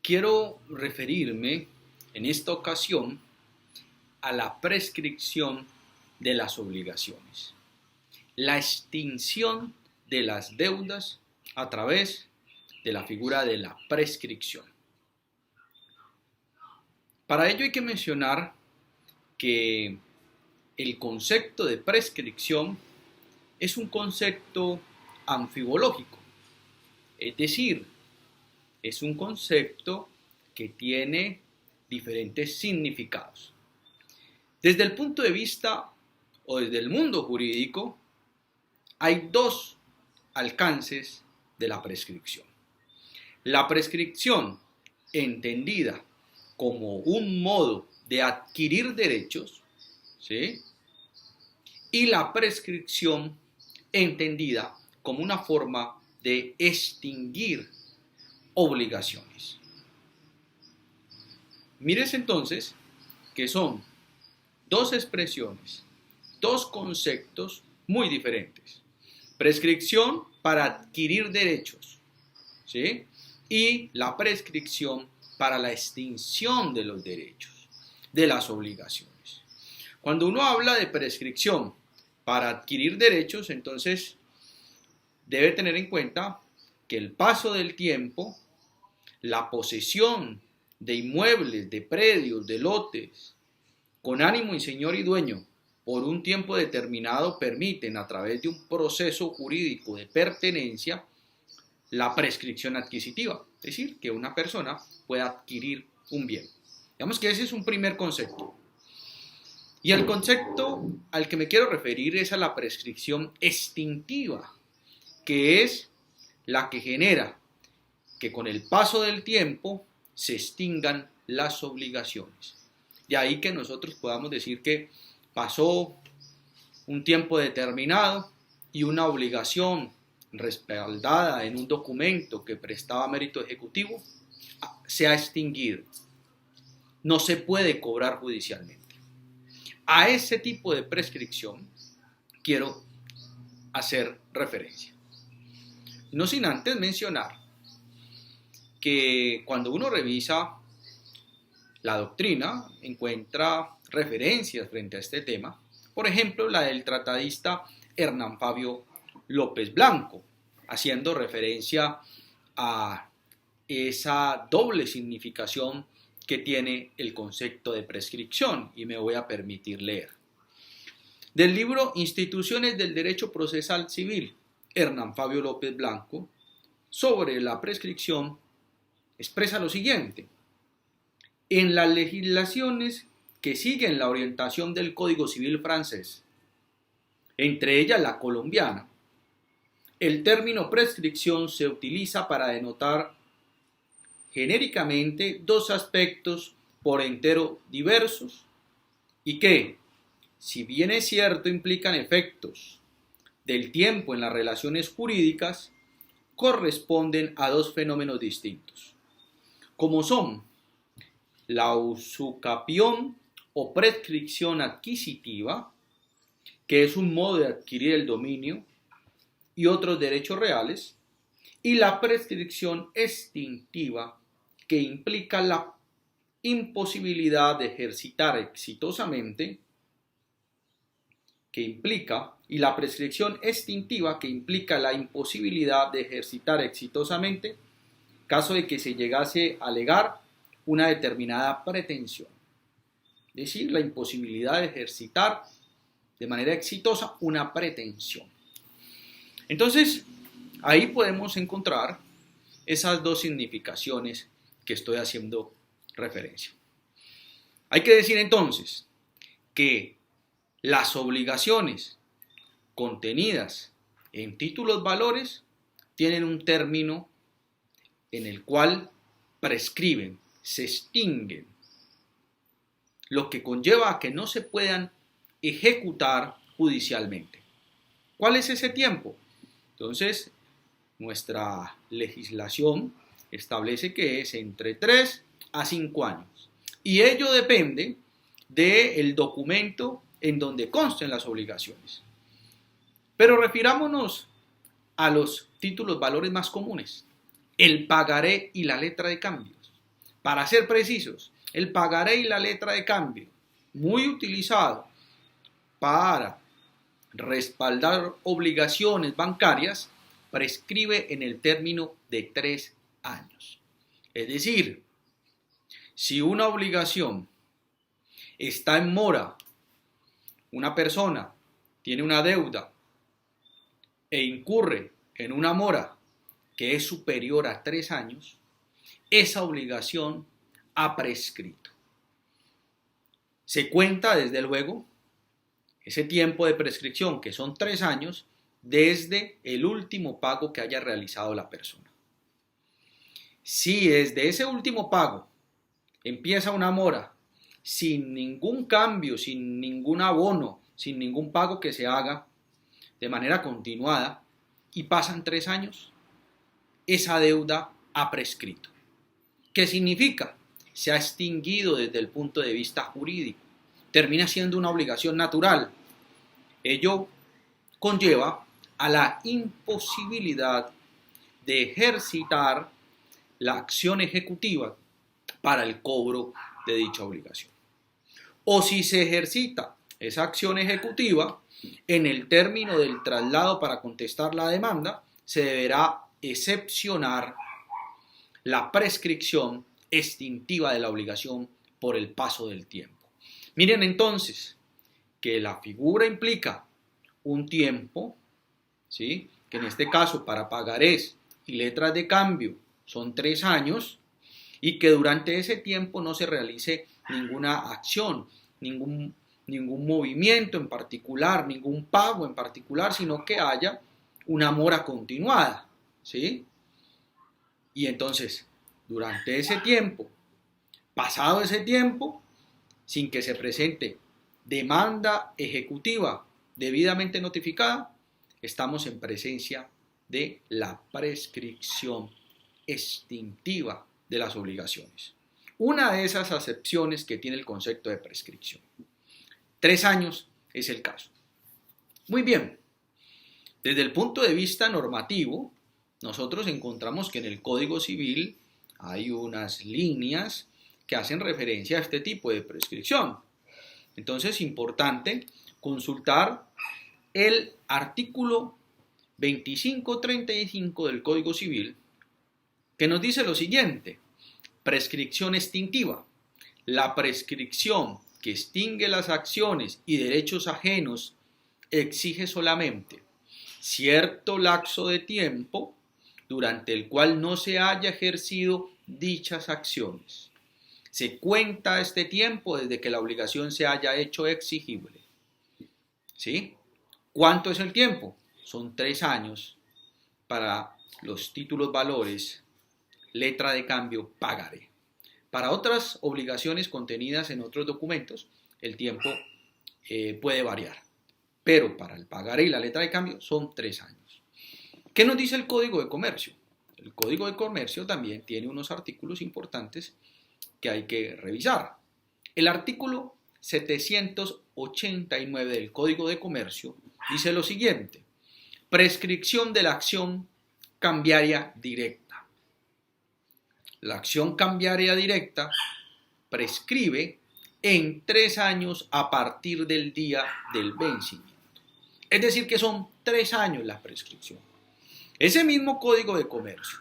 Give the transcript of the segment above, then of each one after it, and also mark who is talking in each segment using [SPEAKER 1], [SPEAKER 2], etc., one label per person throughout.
[SPEAKER 1] Quiero referirme en esta ocasión a la prescripción de las obligaciones, la extinción de las deudas a través de la figura de la prescripción. Para ello hay que mencionar que el concepto de prescripción es un concepto anfibológico, es decir, es un concepto que tiene diferentes significados. Desde el punto de vista o desde el mundo jurídico, hay dos alcances de la prescripción. La prescripción, entendida como un modo de adquirir derechos, ¿sí? Y la prescripción, entendida como una forma de extinguir obligaciones. Mires entonces que son dos expresiones, dos conceptos muy diferentes. Prescripción para adquirir derechos, ¿sí? Y la prescripción para la extinción de los derechos, de las obligaciones. Cuando uno habla de prescripción para adquirir derechos, entonces debe tener en cuenta que el paso del tiempo, la posesión de inmuebles, de predios, de lotes, con ánimo y señor y dueño, por un tiempo determinado, permiten a través de un proceso jurídico de pertenencia la prescripción adquisitiva, es decir, que una persona pueda adquirir un bien. Digamos que ese es un primer concepto. Y el concepto al que me quiero referir es a la prescripción extintiva, que es la que genera que con el paso del tiempo se extingan las obligaciones. De ahí que nosotros podamos decir que pasó un tiempo determinado y una obligación respaldada en un documento que prestaba mérito ejecutivo se ha extinguido. No se puede cobrar judicialmente. A ese tipo de prescripción quiero hacer referencia. No sin antes mencionar que cuando uno revisa la doctrina, encuentra referencias frente a este tema. Por ejemplo, la del tratadista Hernán Fabio López Blanco, haciendo referencia a esa doble significación que tiene el concepto de prescripción, y me voy a permitir leer. Del libro Instituciones del Derecho Procesal Civil, Hernán Fabio López Blanco, sobre la prescripción, expresa lo siguiente: en las legislaciones que siguen la orientación del Código Civil francés, entre ellas la colombiana, el término prescripción se utiliza para denotar genéricamente dos aspectos por entero diversos y que, si bien es cierto, implican efectos del tiempo en las relaciones jurídicas, corresponden a dos fenómenos distintos, como son la usucapión o prescripción adquisitiva, que es un modo de adquirir el dominio y otros derechos reales, y la prescripción extintiva, que implica la imposibilidad de ejercitar exitosamente, y la prescripción extintiva, que implica la imposibilidad de ejercitar exitosamente, caso de que se llegase a alegar una determinada pretensión, es decir, la imposibilidad de ejercitar de manera exitosa una pretensión. Entonces, ahí podemos encontrar esas dos significaciones que estoy haciendo referencia. Hay que decir entonces que las obligaciones contenidas en títulos valores tienen un término en el cual prescriben, se extinguen, lo que conlleva a que no se puedan ejecutar judicialmente. ¿Cuál es ese tiempo? Entonces, nuestra legislación establece que es entre 3 a 5 años. Y ello depende del documento en donde consten las obligaciones. Pero refirámonos a los títulos valores más comunes: el pagaré y la letra de cambios. Para ser precisos, el pagaré y la letra de cambio, muy utilizado para respaldar obligaciones bancarias, prescribe en el término de 3 años. Es decir, si una obligación está en mora, una persona tiene una deuda e incurre en una mora que es superior a 3 años, esa obligación ha prescrito. Se cuenta, desde luego, ese tiempo de prescripción, que son 3 años, desde el último pago que haya realizado la persona. Si desde ese último pago empieza una mora sin ningún cambio, sin ningún abono, sin ningún pago que se haga de manera continuada y pasan 3 años, esa deuda ha prescrito. ¿Qué significa? Se ha extinguido desde el punto de vista jurídico. Termina siendo una obligación natural. Ello conlleva a la imposibilidad de ejercitar la acción ejecutiva para el cobro de dicha obligación. O si se ejercita esa acción ejecutiva, en el término del traslado para contestar la demanda, se deberá excepcionar la prescripción extintiva de la obligación por el paso del tiempo. Miren entonces que la figura implica un tiempo, ¿sí?, que en este caso para pagarés y letras de cambio son 3 años, y que durante ese tiempo no se realice ninguna acción, ningún movimiento en particular, ningún pago en particular, sino que haya una mora continuada, ¿sí? Y entonces, durante ese tiempo, pasado ese tiempo, sin que se presente demanda ejecutiva debidamente notificada, estamos en presencia de la prescripción extintiva de las obligaciones. Una de esas acepciones que tiene el concepto de prescripción. 3 años es el caso. Muy bien, desde el punto de vista normativo, nosotros encontramos que en el Código Civil hay unas líneas que hacen referencia a este tipo de prescripción. Entonces es importante consultar el artículo 2535 del Código Civil, que nos dice lo siguiente: prescripción extintiva. La prescripción que extingue las acciones y derechos ajenos exige solamente cierto lapso de tiempo durante el cual no se haya ejercido dichas acciones. Se cuenta este tiempo desde que la obligación se haya hecho exigible. ¿Sí? ¿Cuánto es el tiempo? Son 3 años para los títulos valores, letra de cambio, pagaré. Para otras obligaciones contenidas en otros documentos, el tiempo puede variar. Pero para el pagaré y la letra de cambio son 3 años. ¿Qué nos dice el Código de Comercio? El Código de Comercio también tiene unos artículos importantes que hay que revisar. El artículo 789 del Código de Comercio dice lo siguiente: prescripción de la acción cambiaria directa. La acción cambiaria directa prescribe en 3 años a partir del día del vencimiento. Es decir, que son 3 años la prescripción. Ese mismo Código de Comercio,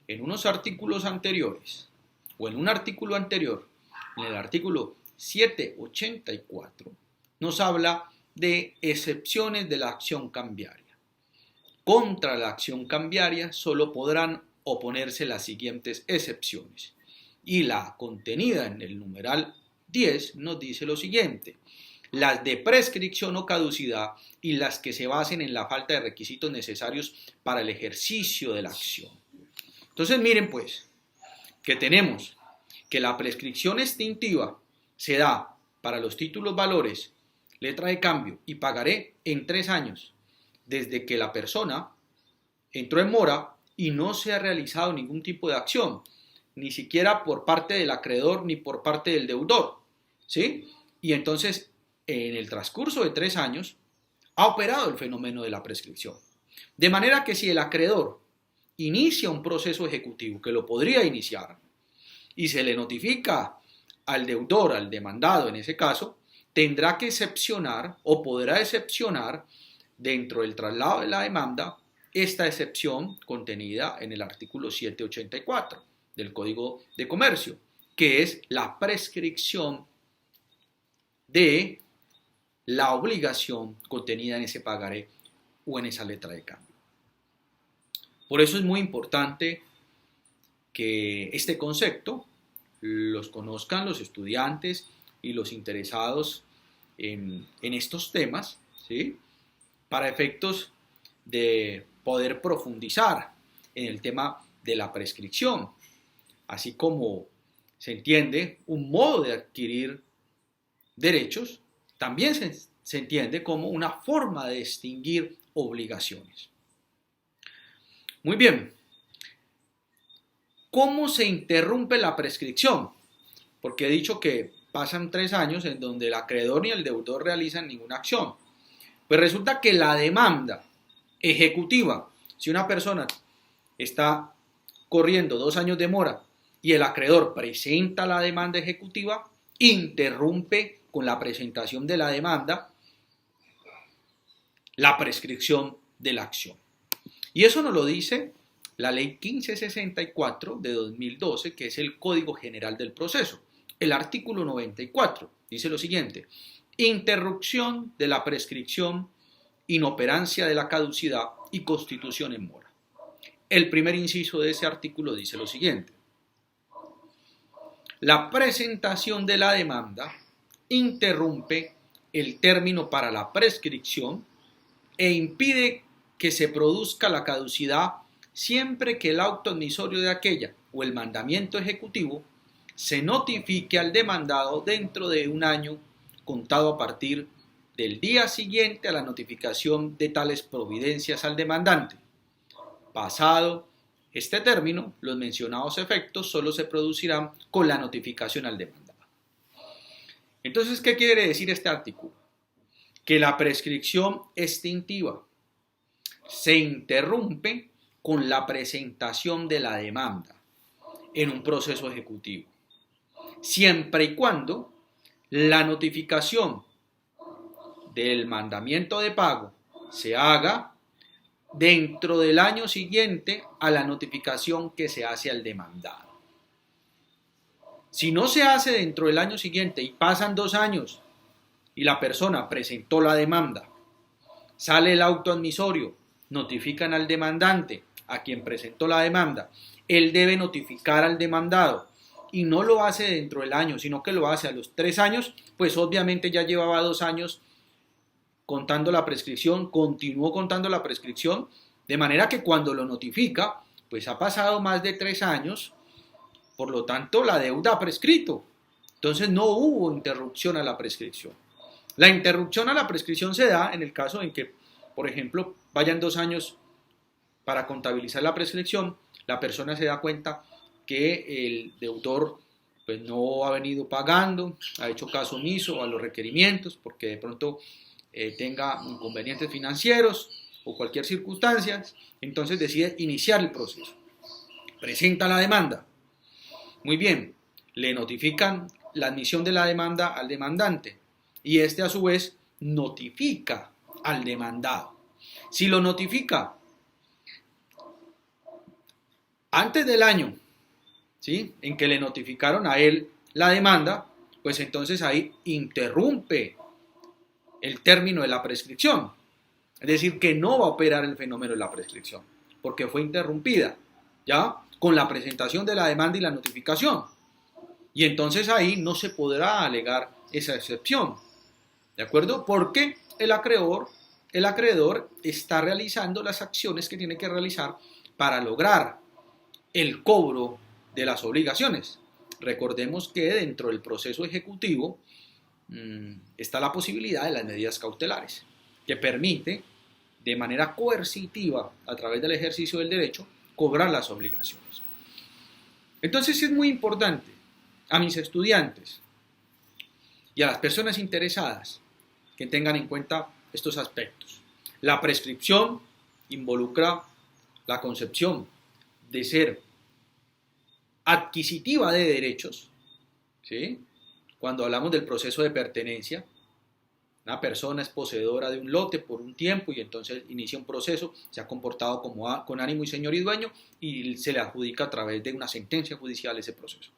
[SPEAKER 1] en unos artículos anteriores, o en un artículo anterior, en el artículo 784, nos habla de excepciones de la acción cambiaria. Contra la acción cambiaria solo podrán oponerse las siguientes excepciones. Y la contenida en el numeral 10 nos dice lo siguiente: las de prescripción o caducidad y las que se basen en la falta de requisitos necesarios para el ejercicio de la acción. Entonces miren pues, que tenemos que la prescripción extintiva se da para los títulos valores, letra de cambio y pagaré en 3 años, desde que la persona entró en mora y no se ha realizado ningún tipo de acción, ni siquiera por parte del acreedor ni por parte del deudor, ¿sí? Y entonces, en el transcurso de 3 años, ha operado el fenómeno de la prescripción. De manera que si el acreedor inicia un proceso ejecutivo, que lo podría iniciar, y se le notifica al deudor, al demandado en ese caso, tendrá que excepcionar o podrá excepcionar dentro del traslado de la demanda esta excepción contenida en el artículo 784 del Código de Comercio, que es la prescripción de la obligación contenida en ese pagaré o en esa letra de cambio. Por eso es muy importante que este concepto los conozcan los estudiantes y los interesados en estos temas, ¿sí? Para efectos de poder profundizar en el tema de la prescripción, así como se entiende un modo de adquirir derechos, también se entiende como una forma de extinguir obligaciones. Muy bien, ¿cómo se interrumpe la prescripción? Porque he dicho que pasan 3 años en donde el acreedor ni el deudor realizan ninguna acción. Pues resulta que la demanda ejecutiva, si una persona está corriendo 2 años de mora y el acreedor presenta la demanda ejecutiva, interrumpe con la presentación de la demanda la prescripción de la acción. Y eso nos lo dice la Ley 1564 de 2012, que es el Código General del Proceso. El artículo 94 dice lo siguiente: interrupción de la prescripción, inoperancia de la caducidad y constitución en mora. El primer inciso de ese artículo dice lo siguiente: la presentación de la demanda interrumpe el término para la prescripción e impide que se produzca la caducidad siempre que el auto admisorio de aquella o el mandamiento ejecutivo se notifique al demandado dentro de 1 año contado a partir del día siguiente a la notificación de tales providencias al demandante. Pasado este término, los mencionados efectos solo se producirán con la notificación al demandado. Entonces, ¿qué quiere decir este artículo? Que la prescripción extintiva se interrumpe con la presentación de la demanda en un proceso ejecutivo, siempre y cuando la notificación del mandamiento de pago se haga dentro del año siguiente a la notificación que se hace al demandado. Si no se hace dentro del año siguiente y pasan 2 años y la persona presentó la demanda, sale el auto admisorio, notifican al demandante, a quien presentó la demanda, él debe notificar al demandado y no lo hace dentro del año, sino que lo hace a los 3 años, pues obviamente ya llevaba 2 años contando la prescripción, continuó contando la prescripción, de manera que cuando lo notifica, pues ha pasado más de 3 años, por lo tanto la deuda ha prescrito. Entonces no hubo interrupción a la prescripción. La interrupción a la prescripción se da en el caso en que, por ejemplo, vayan 2 años para contabilizar la prescripción, la persona se da cuenta que el deudor pues, no ha venido pagando, ha hecho caso omiso a los requerimientos, porque de pronto tenga inconvenientes financieros o cualquier circunstancia, entonces decide iniciar el proceso. Presenta la demanda. Muy bien, le notifican la admisión de la demanda al demandante y este a su vez notifica al demandado. Si lo notifica antes del año, ¿sí?, en que le notificaron a él la demanda, pues entonces ahí interrumpe el término de la prescripción. Es decir, que no va a operar el fenómeno de la prescripción, porque fue interrumpida, ¿ya?, con la presentación de la demanda y la notificación. Y entonces ahí no se podrá alegar esa excepción, ¿de acuerdo? Porque el acreedor está realizando las acciones que tiene que realizar para lograr el cobro de las obligaciones. Recordemos que dentro del proceso ejecutivo está la posibilidad de las medidas cautelares, que permite de manera coercitiva, a través del ejercicio del derecho, cobrar las obligaciones. Entonces es muy importante a mis estudiantes y a las personas interesadas que tengan en cuenta estos aspectos. La prescripción involucra la concepción de ser adquisitiva de derechos, ¿sí? Cuando hablamos del proceso de pertenencia, una persona es poseedora de un lote por un tiempo y entonces inicia un proceso, se ha comportado con ánimo y señor y dueño y se le adjudica a través de una sentencia judicial ese proceso.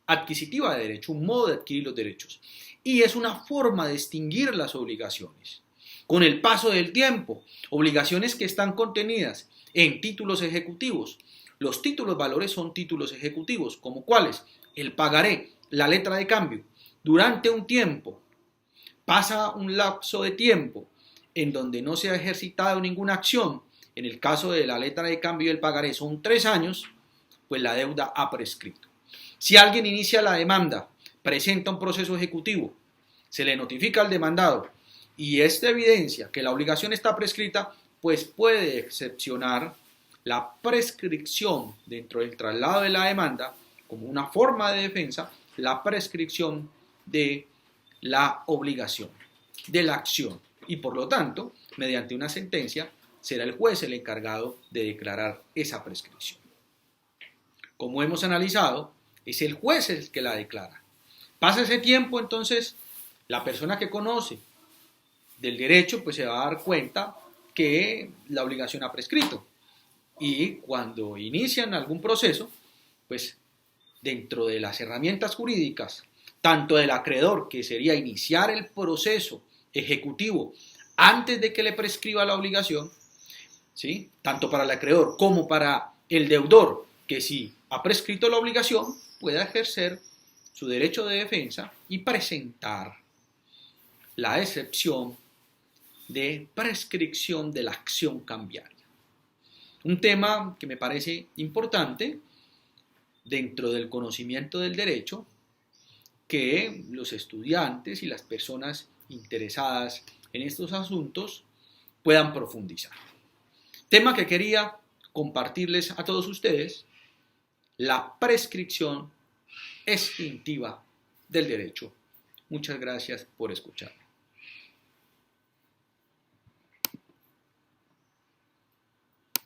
[SPEAKER 1] Adquisitiva de derecho, un modo de adquirir los derechos. Y es una forma de extinguir las obligaciones. Con el paso del tiempo, obligaciones que están contenidas en títulos ejecutivos. Los títulos valores son títulos ejecutivos, como cuáles: el pagaré, la letra de cambio. Durante un tiempo, pasa un lapso de tiempo en donde no se ha ejercitado ninguna acción. En el caso de la letra de cambio y el pagaré son 3 años, pues la deuda ha prescrito. Si alguien inicia la demanda, presenta un proceso ejecutivo, se le notifica al demandado y esta evidencia que la obligación está prescrita, pues puede excepcionar la prescripción dentro del traslado de la demanda como una forma de defensa, la prescripción de la obligación, de la acción. Y por lo tanto, mediante una sentencia, será el juez el encargado de declarar esa prescripción. Como hemos analizado, es el juez el que la declara. Pasa ese tiempo, entonces, la persona que conoce del derecho, pues se va a dar cuenta que la obligación ha prescrito. Y cuando inician algún proceso, pues dentro de las herramientas jurídicas, tanto del acreedor, que sería iniciar el proceso ejecutivo antes de que le prescriba la obligación, ¿sí? Tanto para el acreedor como para el deudor, que si ha prescrito la obligación, pueda ejercer su derecho de defensa y presentar la excepción de prescripción de la acción cambiaria. Un tema que me parece importante dentro del conocimiento del derecho, que los estudiantes y las personas interesadas en estos asuntos puedan profundizar. Tema que quería compartirles a todos ustedes: la prescripción extintiva del derecho. Muchas gracias por escuchar.